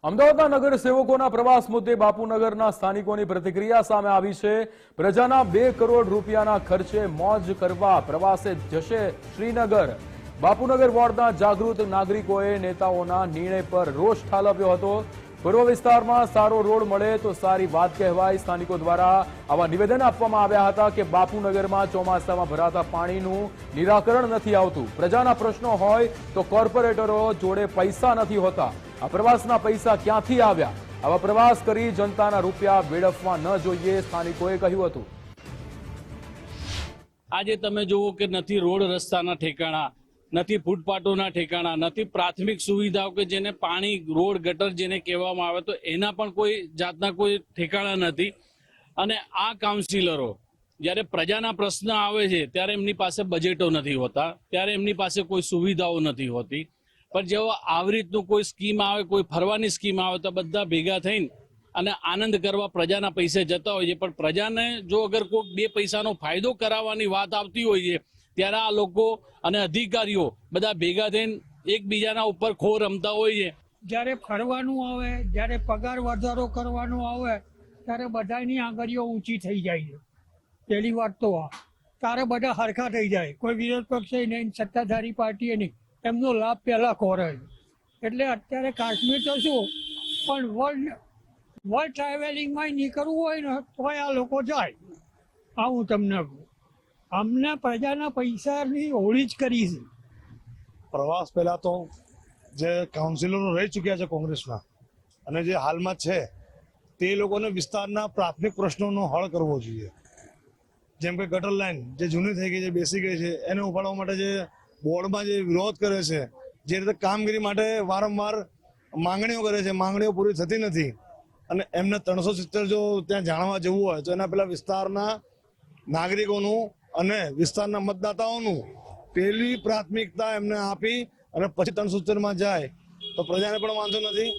અમદાવાદના નગર સેવકોના પ્રવાસ મુદ્દે બાપુનગરના સ્થાનિકોની પ્રતિક્રિયા સામે આવી છે। પ્રજાના 2 કરોડ રૂપિયાના ખર્ચે મોજ કરવા પ્રવાસે જશે શ્રીનગર। બાપુનગર વોર્ડના જાગૃત નાગરિકોએ નેતાઓના નિર્ણય પર રોષ ઠાલવ્યો હતો। પૂર્વ વિસ્તારમાં સારો રોડ મળે તો સારી વાત કહેવાય। સ્થાનિકો દ્વારા આવા નિવેદન આપવામાં આવ્યા હતા કે બાપુનગરમાં ચોમાસામાં ભરાતા પાણીનું નિરાકરણ નથી આવતું। પ્રજાના પ્રશ્નો હોય તો કોર્પોરેટરો જોડે પૈસા નથી હોતા। આ પ્રવાસના પૈસા ક્યાંથી આવ્યા? આવા પ્રવાસ કરી જનતાના રૂપિયા વેડફવા ન જોઈએ, સ્થાનિકોએ કહ્યું હતું। આજે તમે જુઓ કે નથી રોડ રસ્તાના ઠેકાણા, નથી ફૂટપાથોના ઠેકાણા, નથી પ્રાથમિક સુવિધાઓ કે જેને પાણી, રોડ, ગટર જેને કહેવામાં આવે તો એના પણ કોઈ જાતના કોઈ ઠેકાણા નથી। અને આ કાઉન્સિલરો જ્યારે પ્રજાના પ્રશ્ન આવે છે ત્યારે એમની પાસે બજેટો નથી હોતા, ત્યારે એમની પાસે કોઈ સુવિધાઓ નથી હોતી। પણ જેવો આવી રીતનું કોઈ સ્કીમ આવે, કોઈ ફરવાની સ્કીમ આવે તો બધા ભેગા થઈને અને આનંદ કરવા પ્રજાના પૈસે જતા હોય છે। પણ પ્રજાને જો અગર કોઈ 2 પૈસાનો ફાયદો કરાવવાની વાત આવતી હોય છે ત્યારે આ લોકો અને અધિકારીઓ બધા ભેગા થઈને એકબીજાના ઉપર ખો રમતા હોય છે। જ્યારે ફરવાનું આવે, જ્યારે પગાર વધારો કરવાનો આવે ત્યારે બધાની આંગળીઓ ઊંચી થઈ જાય છે। પહેલી વાત તો આ, ત્યારે બધા હરખા થઈ જાય, કોઈ વિરોધ પક્ષે નહીં, સત્તાધારી પાર્ટીએ નહીં, એમનો લાભ પહેલા ખોરે છે। એટલે અત્યારે કાશ્મીર તો શું પણ વર્લ્ડ ટ્રાવેલિંગમાં નીકળવું હોય ને તોય આ લોકો જાય। આ હું તમને કહું, અમને પ્રજાના પૈસાની હોળી જ કરી છે। પ્રવાસ પહેલા તો જે કાઉન્સિલરો રહી ચૂક્યા છે કોંગ્રેસના અને જે હાલમાં છે તે લોકોને વિસ્તારના પ્રાથમિક પ્રશ્નોનો હલ કરવો જોઈએ। જેમ કે ગટર લાઈન જે જૂની થઈ ગઈ છે, બેસી ગઈ છે, એને ઉપાડવા માટે જે બોર્ડમાં જે વિરોધ કરે છે, જે રીતે કામગીરી માટે વારંવાર માંગણીઓ કરે છે, માંગણીઓ પૂરી થતી નથી અને એમને 370 જો ત્યાં જાણવા જવું હોય તો એના પેલા વિસ્તારના નાગરિકોનું અને વિસ્તારના મતદાતાઓનું પહેલી પ્રાથમિકતા એમને આપી અને પછી 370માં જાય તો પ્રજાને પણ વાંધો નથી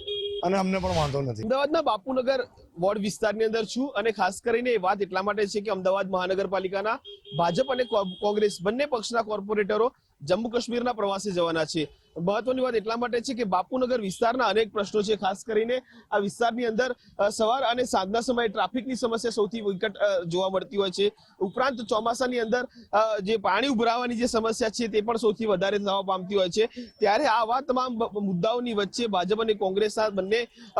અને અમને પણ વાંધો નથી। અમદાવાદના બાપુનગર વોર્ડ વિસ્તારની અંદર છું અને ખાસ કરીને એ વાત એટલા માટે છે કે અમદાવાદ મહાનગરપાલિકાના ભાજપ અને કોંગ્રેસ બંને પક્ષના કોર્પોરેટરો જમ્મુ કાશ્મીરના પ્રવાસે જવાના છે। મહત્વની વાત એટલા માટે છે કે બાપુનગર વિસ્તારના અનેક પ્રશ્નો છે। ખાસ કરીને આ વિસ્તારની અંદર સવાર અને સાંજના સમયે ટ્રાફિકની સમસ્યા સૌથી વિકટ જોવા મળતી હોય છે। ઉપરાંત ચોમાસાની અંદર જે પાણી ઉભરાવાની જે સમસ્યા છે તે પણ સૌથી વધારે થવા પામતી હોય છે। ત્યારે આવા તમામ મુદ્દાઓની વચ્ચે ભાજપ અને કોંગ્રેસના બંને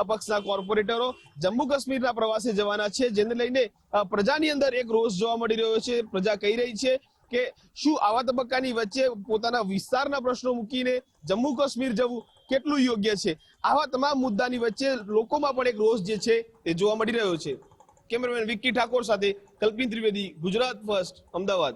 પક્ષના કોર્પોરેટરો જમ્મુ કાશ્મીરના પ્રવાસે જવાના છે, જેને લઈને પ્રજાની અંદર એક રોષ જોવા મળી રહ્યો છે। પ્રજા કહી રહી છે કે શું આવા તબક્કાની વચ્ચે પોતાના વિસ્તારના પ્રશ્નો મૂકીને જમ્મુ કાશ્મીર જવું કેટલું યોગ્ય છે? આવા તમામ મુદ્દાની વચ્ચે લોકોમાં પણ એક રોષ જે છે તે જોવા મળી રહ્યો છે। કેમેરામેન વિક્કી ઠાકોર સાથે કલ્પિન ત્રિવેદી, ગુજરાત ફર્સ્ટ, અમદાવાદ।